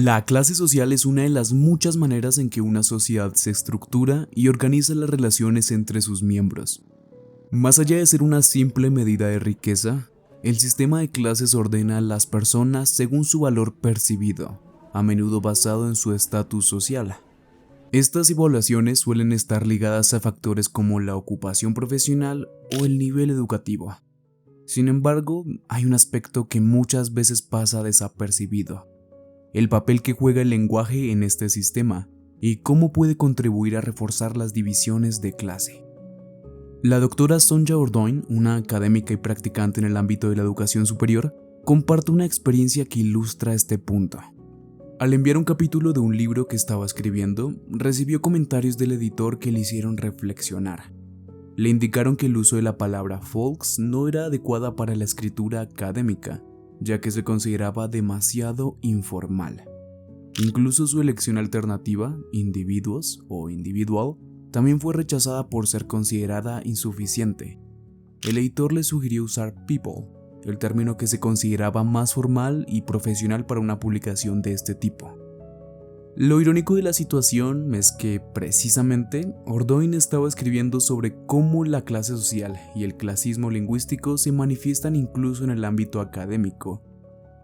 La clase social es una de las muchas maneras en que una sociedad se estructura y organiza las relaciones entre sus miembros. Más allá de ser una simple medida de riqueza, el sistema de clases ordena a las personas según su valor percibido, a menudo basado en su estatus social. Estas evaluaciones suelen estar ligadas a factores como la ocupación profesional o el nivel educativo. Sin embargo, hay un aspecto que muchas veces pasa desapercibido: el papel que juega el lenguaje en este sistema y cómo puede contribuir a reforzar las divisiones de clase. La doctora Sonja Ordoin, una académica y practicante en el ámbito de la educación superior, comparte una experiencia que ilustra este punto. Al enviar un capítulo de un libro que estaba escribiendo, recibió comentarios del editor que le hicieron reflexionar. Le indicaron que el uso de la palabra folks no era adecuada para la escritura académica, ya que se consideraba demasiado informal. Incluso su elección alternativa, individuos o individual, también fue rechazada por ser considerada insuficiente. El editor le sugirió usar people, el término que se consideraba más formal y profesional para una publicación de este tipo. Lo irónico de la situación es que, precisamente, Ordoin estaba escribiendo sobre cómo la clase social y el clasismo lingüístico se manifiestan incluso en el ámbito académico,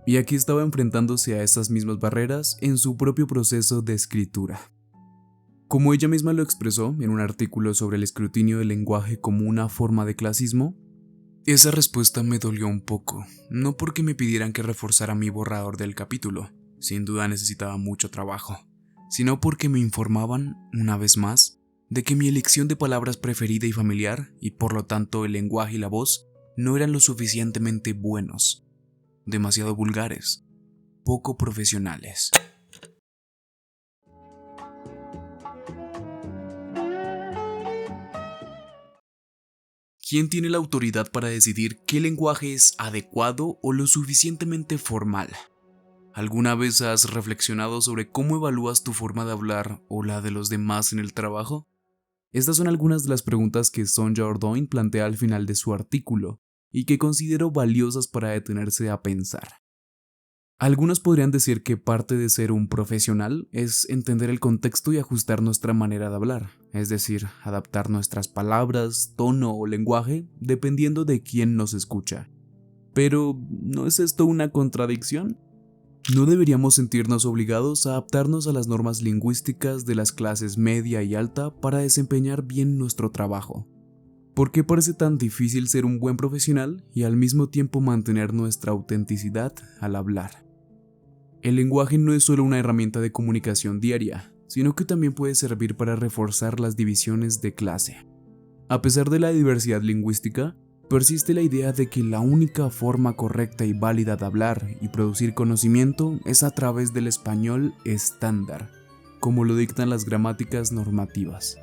y aquí estaba enfrentándose a esas mismas barreras en su propio proceso de escritura. Como ella misma lo expresó en un artículo sobre el escrutinio del lenguaje como una forma de clasismo, esa respuesta me dolió un poco, no porque me pidieran que reforzara mi borrador del capítulo, sin duda necesitaba mucho trabajo, sino porque me informaban, una vez más, de que mi elección de palabras preferida y familiar, y por lo tanto el lenguaje y la voz, no eran lo suficientemente buenos, demasiado vulgares, poco profesionales. ¿Quién tiene la autoridad para decidir qué lenguaje es adecuado o lo suficientemente formal? ¿Alguna vez has reflexionado sobre cómo evalúas tu forma de hablar o la de los demás en el trabajo? Estas son algunas de las preguntas que Sonja Ordoin plantea al final de su artículo y que considero valiosas para detenerse a pensar. Algunos podrían decir que parte de ser un profesional es entender el contexto y ajustar nuestra manera de hablar, es decir, adaptar nuestras palabras, tono o lenguaje dependiendo de quién nos escucha. Pero, ¿no es esto una contradicción? ¿No deberíamos sentirnos obligados a adaptarnos a las normas lingüísticas de las clases media y alta para desempeñar bien nuestro trabajo? ¿Por qué parece tan difícil ser un buen profesional y al mismo tiempo mantener nuestra autenticidad al hablar? El lenguaje no es solo una herramienta de comunicación diaria, sino que también puede servir para reforzar las divisiones de clase. A pesar de la diversidad lingüística, persiste la idea de que la única forma correcta y válida de hablar y producir conocimiento es a través del español estándar, como lo dictan las gramáticas normativas.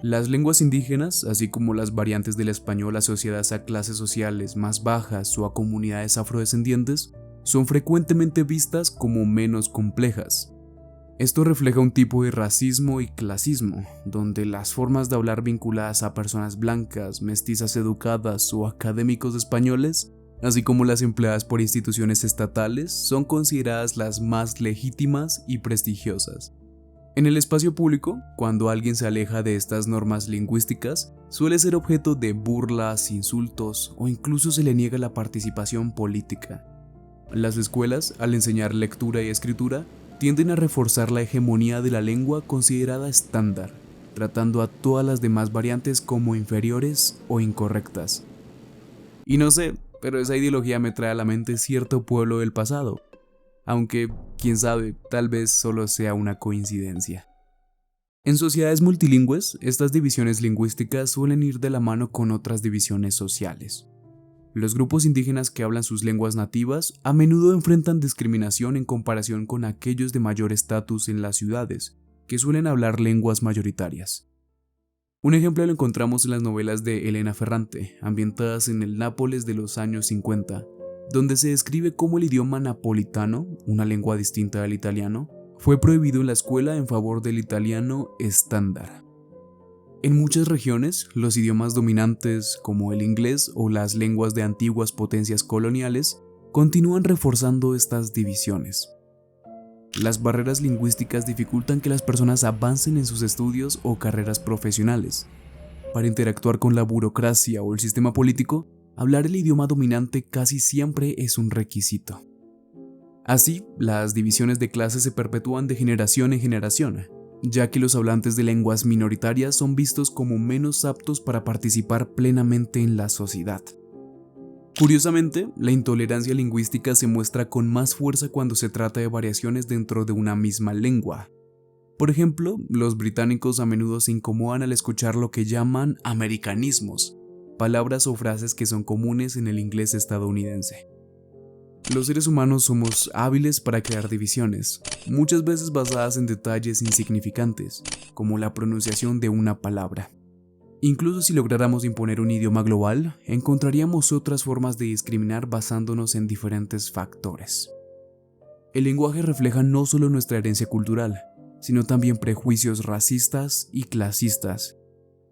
Las lenguas indígenas, así como las variantes del español asociadas a clases sociales más bajas o a comunidades afrodescendientes, son frecuentemente vistas como menos complejas. Esto refleja un tipo de racismo y clasismo, donde las formas de hablar vinculadas a personas blancas, mestizas educadas o académicos españoles, así como las empleadas por instituciones estatales, son consideradas las más legítimas y prestigiosas. En el espacio público, cuando alguien se aleja de estas normas lingüísticas, suele ser objeto de burlas, insultos o incluso se le niega la participación política. Las escuelas, al enseñar lectura y escritura, tienden a reforzar la hegemonía de la lengua considerada estándar, tratando a todas las demás variantes como inferiores o incorrectas. Y no sé, pero esa ideología me trae a la mente cierto pueblo del pasado, aunque, quién sabe, tal vez solo sea una coincidencia. En sociedades multilingües, estas divisiones lingüísticas suelen ir de la mano con otras divisiones sociales. Los grupos indígenas que hablan sus lenguas nativas a menudo enfrentan discriminación en comparación con aquellos de mayor estatus en las ciudades, que suelen hablar lenguas mayoritarias. Un ejemplo lo encontramos en las novelas de Elena Ferrante, ambientadas en el Nápoles de los años 50, donde se describe cómo el idioma napolitano, una lengua distinta al italiano, fue prohibido en la escuela en favor del italiano estándar. En muchas regiones, los idiomas dominantes, como el inglés o las lenguas de antiguas potencias coloniales, continúan reforzando estas divisiones. Las barreras lingüísticas dificultan que las personas avancen en sus estudios o carreras profesionales. Para interactuar con la burocracia o el sistema político, hablar el idioma dominante casi siempre es un requisito. Así, las divisiones de clases se perpetúan de generación en generación, ya que los hablantes de lenguas minoritarias son vistos como menos aptos para participar plenamente en la sociedad. Curiosamente, la intolerancia lingüística se muestra con más fuerza cuando se trata de variaciones dentro de una misma lengua. Por ejemplo, los británicos a menudo se incomodan al escuchar lo que llaman americanismos, palabras o frases que son comunes en el inglés estadounidense. Los seres humanos somos hábiles para crear divisiones, muchas veces basadas en detalles insignificantes, como la pronunciación de una palabra. Incluso si lográramos imponer un idioma global, encontraríamos otras formas de discriminar basándonos en diferentes factores. El lenguaje refleja no solo nuestra herencia cultural, sino también prejuicios racistas y clasistas.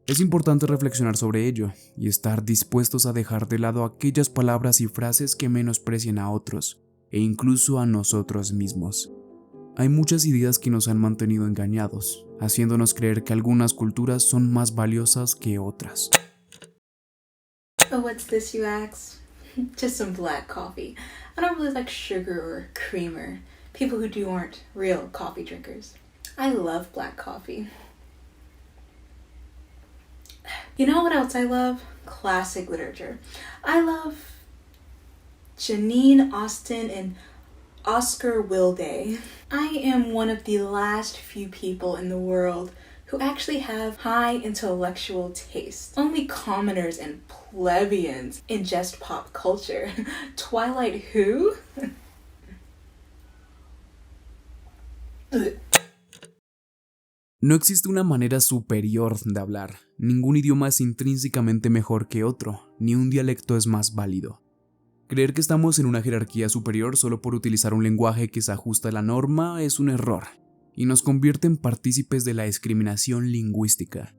Es importante reflexionar sobre ello y estar dispuestos a dejar de lado aquellas palabras y frases que menosprecian a otros, e incluso a nosotros mismos. Hay muchas ideas que nos han mantenido engañados, haciéndonos creer que algunas culturas son más valiosas que otras. Oh, what's this, you ask? Just some black coffee. I don't really like sugar or creamer. People who do aren't real coffee drinkers. I love black coffee. You know what else I love? Classic literature. I love Janine Austen and Oscar Wilde. I am one of the last few people in the world who actually have high intellectual taste. Only commoners and plebeians ingest pop culture. Twilight who? No existe una manera superior de hablar, ningún idioma es intrínsecamente mejor que otro, ni un dialecto es más válido. Creer que estamos en una jerarquía superior solo por utilizar un lenguaje que se ajusta a la norma es un error, y nos convierte en partícipes de la discriminación lingüística.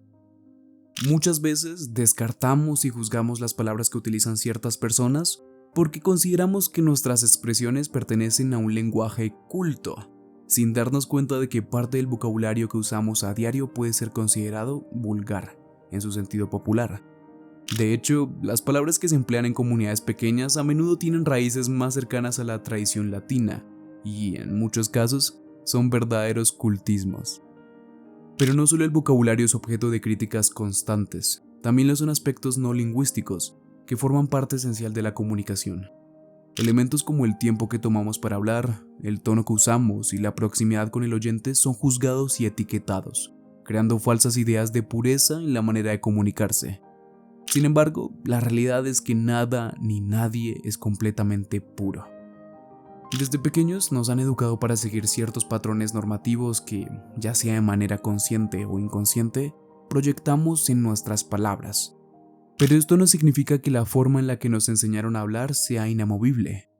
Muchas veces descartamos y juzgamos las palabras que utilizan ciertas personas porque consideramos que nuestras expresiones pertenecen a un lenguaje culto, sin darnos cuenta de que parte del vocabulario que usamos a diario puede ser considerado vulgar, en su sentido popular. De hecho, las palabras que se emplean en comunidades pequeñas a menudo tienen raíces más cercanas a la tradición latina, y en muchos casos son verdaderos cultismos. Pero no solo el vocabulario es objeto de críticas constantes, también lo son aspectos no lingüísticos, que forman parte esencial de la comunicación. Elementos como el tiempo que tomamos para hablar, el tono que usamos y la proximidad con el oyente son juzgados y etiquetados, creando falsas ideas de pureza en la manera de comunicarse. Sin embargo, la realidad es que nada ni nadie es completamente puro. Desde pequeños nos han educado para seguir ciertos patrones normativos que, ya sea de manera consciente o inconsciente, proyectamos en nuestras palabras. Pero esto no significa que la forma en la que nos enseñaron a hablar sea inamovible.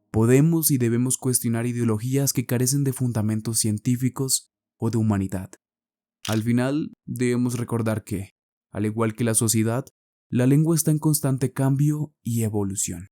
Podemos y debemos cuestionar ideologías que carecen de fundamentos científicos o de humanidad. Al final, debemos recordar que, al igual que la sociedad, la lengua está en constante cambio y evolución.